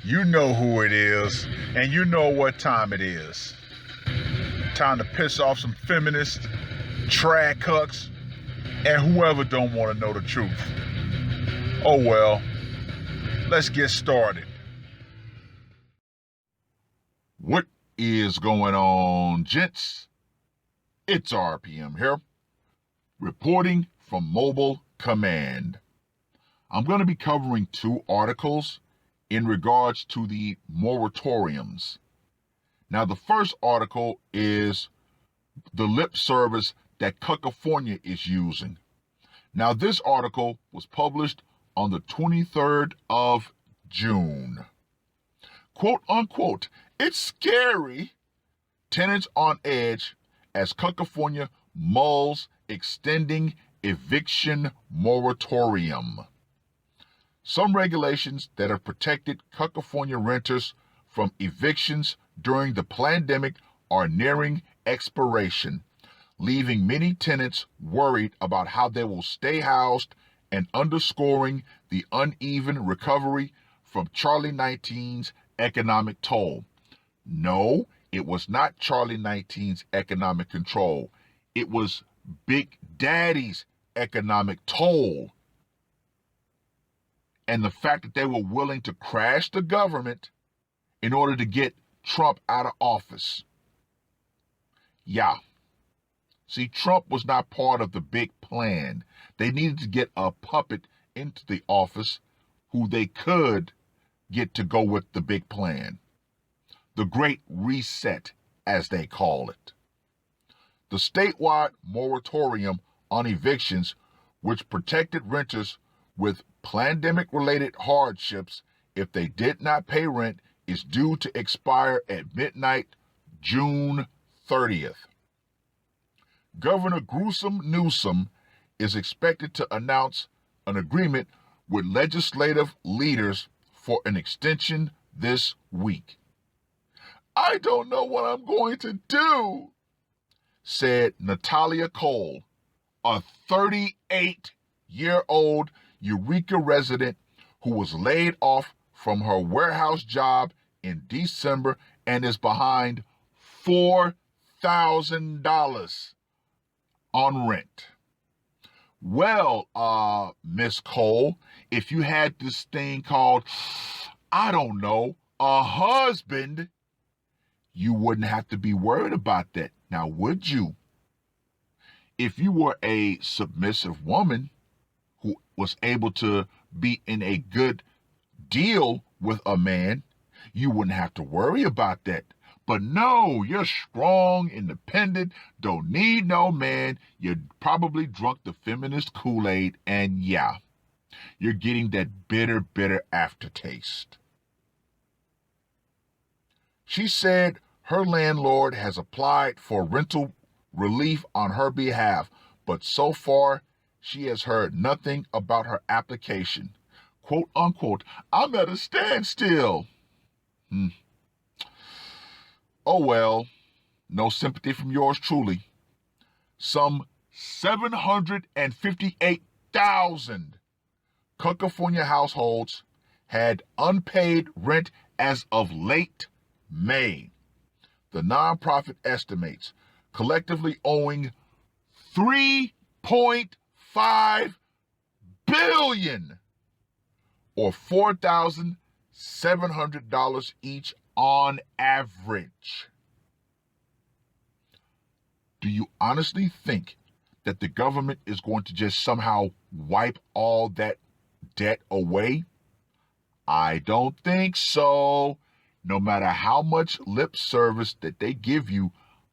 You know who it is, and you know what time it is. Time to piss off some feminists, trad cucks, and whoever don't want to know the truth. Oh well, let's get started. What is going on, gents? It's R.P.M. here, reporting from Mobile Command. I'm going to be covering two articles in regards to the moratoriums. Now, the first article is the lip service that California is using. Now, this article was published on the 23rd of June. Quote unquote, it's scary. Tenants on edge as California mulls extending eviction moratorium. Some regulations that have protected California renters from evictions during the pandemic are nearing expiration, leaving many tenants worried about how they will stay housed and underscoring the uneven recovery from Charlie 19's economic toll. No, it was not Charlie 19's economic control. It was Big Daddy's economic toll. And the fact that they were willing to crash the government in order to get Trump out of office. Yeah. See, Trump was not part of the big plan. They needed to get a puppet into the office who they could get to go with the big plan. The Great Reset, as they call it. The statewide moratorium on evictions, which protected renters with pandemic-related hardships if they did not pay rent, is due to expire at midnight, June 30th. Governor Newsom is expected to announce an agreement with legislative leaders for an extension this week. I don't know what I'm going to do, said Natalia Cole, a 38-year-old Eureka resident who was laid off from her warehouse job in December and is behind $4,000 on rent. Well, Miss Cole, if you had this thing called, I don't know, a husband, you wouldn't have to be worried about that. Now, would you? If you were a submissive woman who was able to be in a good deal with a man, you wouldn't have to worry about that. But no, you're strong, independent, don't need no man. You probably drunk the feminist Kool-Aid, and yeah, you're getting that bitter aftertaste. She said her landlord has applied for rental relief on her behalf, but so far she has heard nothing about her application. Quote unquote, I'm at a standstill. Oh well, no sympathy from yours truly. Some 758,000 California households had unpaid rent as of late May. The nonprofit estimates collectively owing $3.5 billion or $4,700 each on average. Do you honestly think that the government is going to just somehow wipe all that debt away? I don't think so. No matter how much lip service that they give you,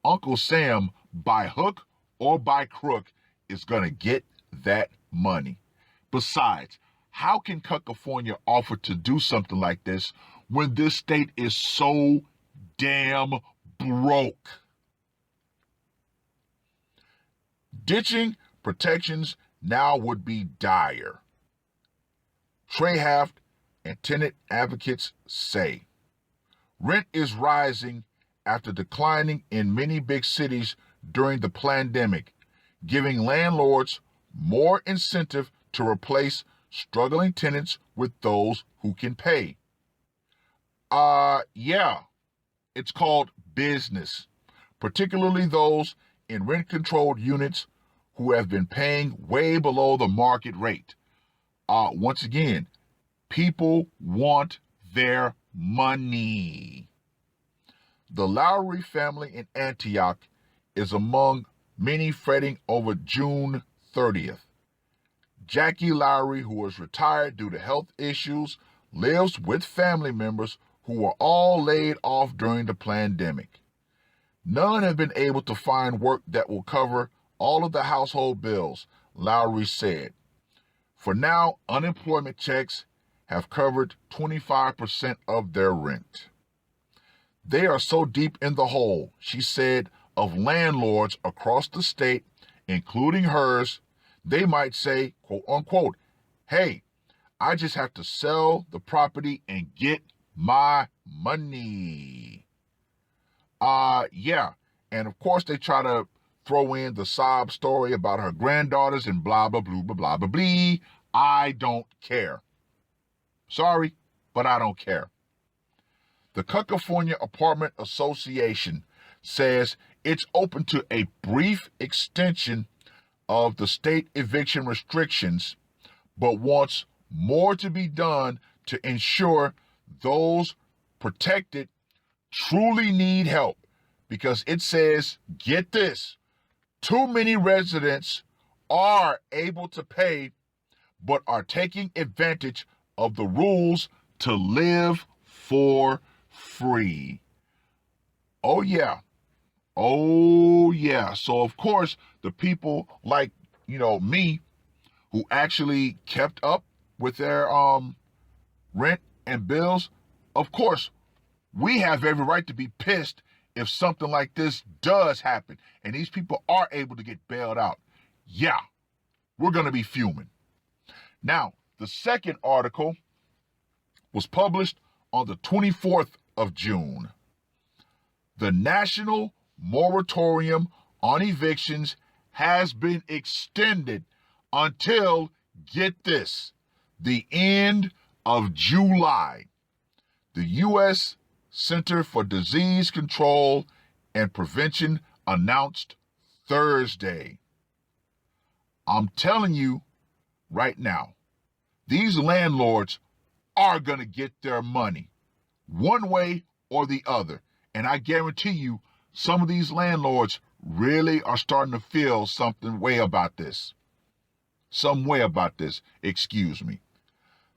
Uncle Sam, by hook or by crook, is going to get that money. Besides, how can California offer to do something like this when this state is so damn broke? Ditching protections now would be dire. Trey Haft and tenant advocates say rent is rising after declining in many big cities during the pandemic, giving landlords more incentive to replace struggling tenants with those who can pay. Yeah, it's called business, particularly those in rent-controlled units who have been paying way below the market rate. Once again, people want their money. The Lowry family in Antioch is among many fretting over June 30th. Jackie Lowry, who is retired due to health issues, lives with family members who were all laid off during the pandemic. None have been able to find work that will cover all of the household bills, Lowry said. For now, unemployment checks have covered 25% of their rent. They are so deep in the hole, she said, of landlords across the state, including hers. They might say, quote unquote, hey, I just have to sell the property and get my money. Yeah. And of course, they try to throw in the sob story about her granddaughters and blah, blah, blah, blah, blah, blah, blah. I don't care. Sorry, but I don't care. The California Apartment Association says it's open to a brief extension of the state eviction restrictions, but wants more to be done to ensure those protected truly need help, because it says, get this, too many residents are able to pay but are taking advantage of the rules to live for free. Oh yeah. Oh yeah. So of course, the people like, me, who actually kept up with their rent and bills, of course, we have every right to be pissed if something like this does happen and these people are able to get bailed out. Yeah, we're going to be fuming. Now, the second article was published on the 24th of June. The national moratorium on evictions has been extended until, get this, the end of July. The U.S. Center for Disease Control and Prevention announced Thursday. I'm telling you right now, these landlords are going to get their money one way or the other. And I guarantee you, some of these landlords really are starting to feel something way about this. Some way about this, excuse me.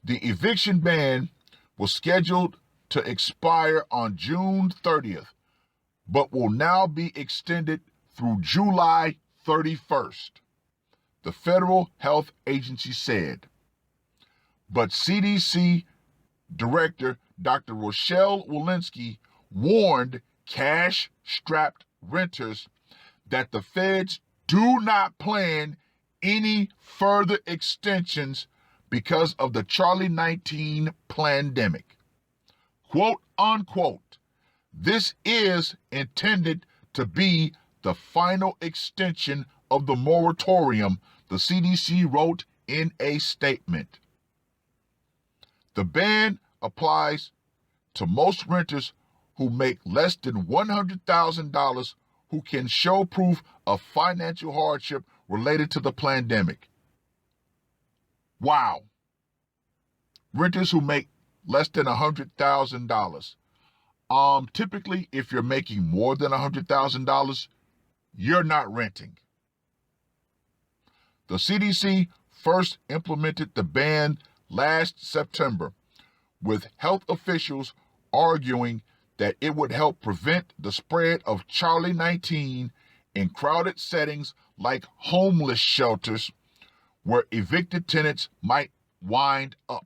The eviction ban was scheduled to expire on June 30th, but will now be extended through July 31st, the Federal Health Agency said. But CDC Director Dr. Rochelle Walensky warned cash-strapped renters that the feds do not plan any further extensions because of the Charlie 19 pandemic. Quote unquote, this is intended to be the final extension of the moratorium, the CDC wrote in a statement. The ban applies to most renters who make less than $100,000 who can show proof of financial hardship related to the pandemic. Wow. Renters who make less than $100,000. Typically, if you're making more than $100,000, you're not renting. The CDC first implemented the ban last September, with health officials arguing that it would help prevent the spread of Charlie 19 in crowded settings like homeless shelters, where evicted tenants might wind up.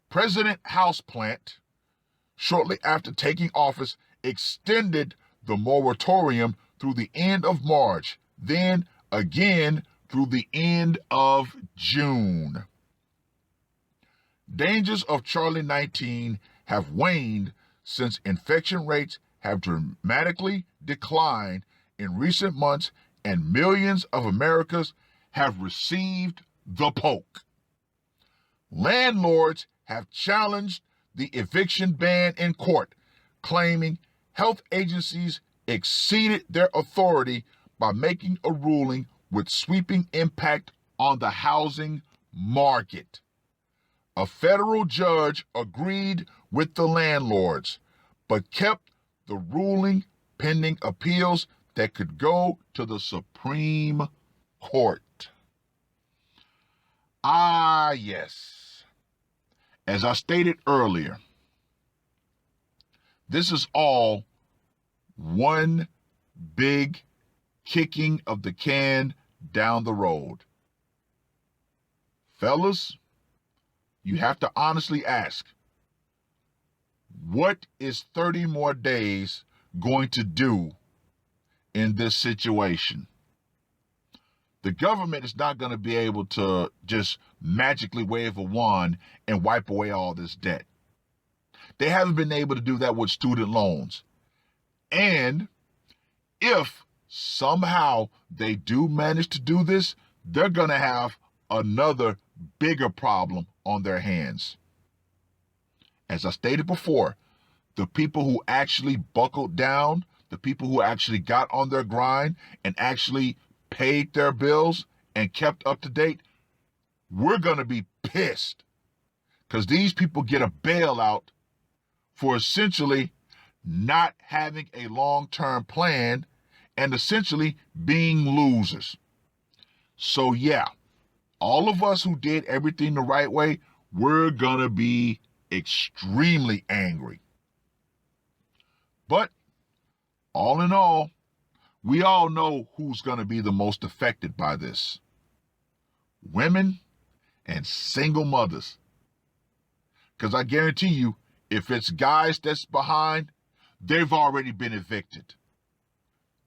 President Houseplant, shortly after taking office, extended the moratorium through the end of March, then again through the end of June. Dangers of Charlie 19 have waned since infection rates have dramatically declined in recent months and millions of Americans have received the poke. Landlords have challenged the eviction ban in court, claiming health agencies exceeded their authority by making a ruling with sweeping impact on the housing market. A federal judge agreed with the landlords, but kept the ruling pending appeals that could go to the Supreme Court. Ah, yes. As I stated earlier, this is all one big kicking of the can down the road. Fellas, you have to honestly ask, what is 30 more days going to do in this situation? The government is not going to be able to just magically wave a wand and wipe away all this debt. They haven't been able to do that with student loans. And if somehow they do manage to do this, they're going to have another bigger problem on their hands. As I stated before, the people who actually buckled down, the people who actually got on their grind and actually paid their bills and kept up to date, we're going to be pissed because these people get a bailout for essentially not having a long-term plan and essentially being losers. So yeah, all of us who did everything the right way, we're going to be extremely angry. But all in all, we all know who's going to be the most affected by this. Women and single mothers. Because I guarantee you, if it's guys that's behind, they've already been evicted.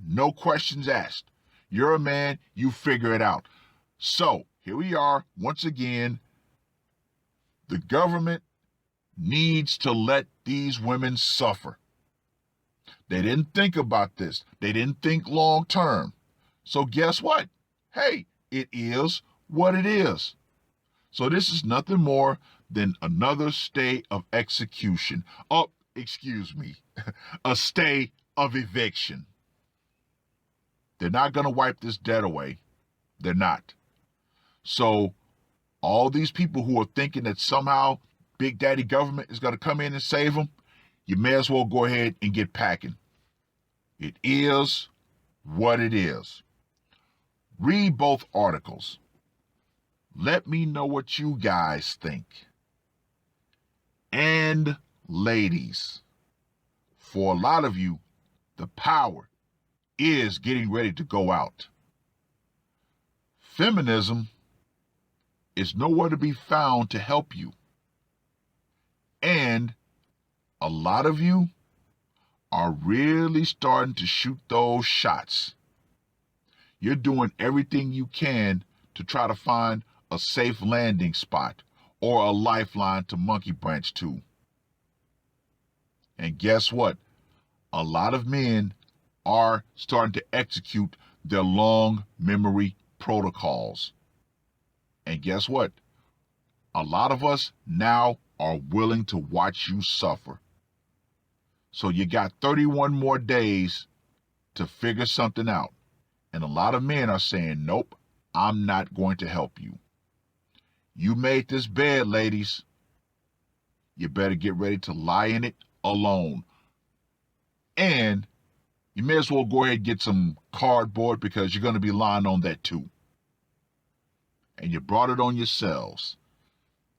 No questions asked. You're a man, you figure it out. So, here we are, once again. The government needs to let these women suffer. They didn't think about this. They didn't think long term. So guess what? Hey, it is what it is. So this is nothing more than another stay of execution. Oh, excuse me, a stay of eviction. They're not going to wipe this debt away. They're not. So all these people who are thinking that somehow Big Daddy government is going to come in and save them, you may as well go ahead and get packing. It is what it is. Read both articles. Let me know what you guys think. And ladies, for a lot of you, the power is getting ready to go out. Feminism is nowhere to be found to help you. And a lot of you are really starting to shoot those shots. You're doing everything you can to try to find a safe landing spot or a lifeline to monkey branch to. And guess what? A lot of men are starting to execute their long memory protocols. And guess what? A lot of us now are willing to watch you suffer. So you got 31 more days to figure something out. And a lot of men are saying, nope, I'm not going to help you. You made this bed, ladies. You better get ready to lie in it alone. And you may as well go ahead and get some cardboard because you're going to be lying on that too. And you brought it on yourselves.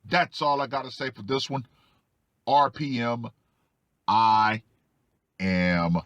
That's all I got to say for this one. R.P.M. I am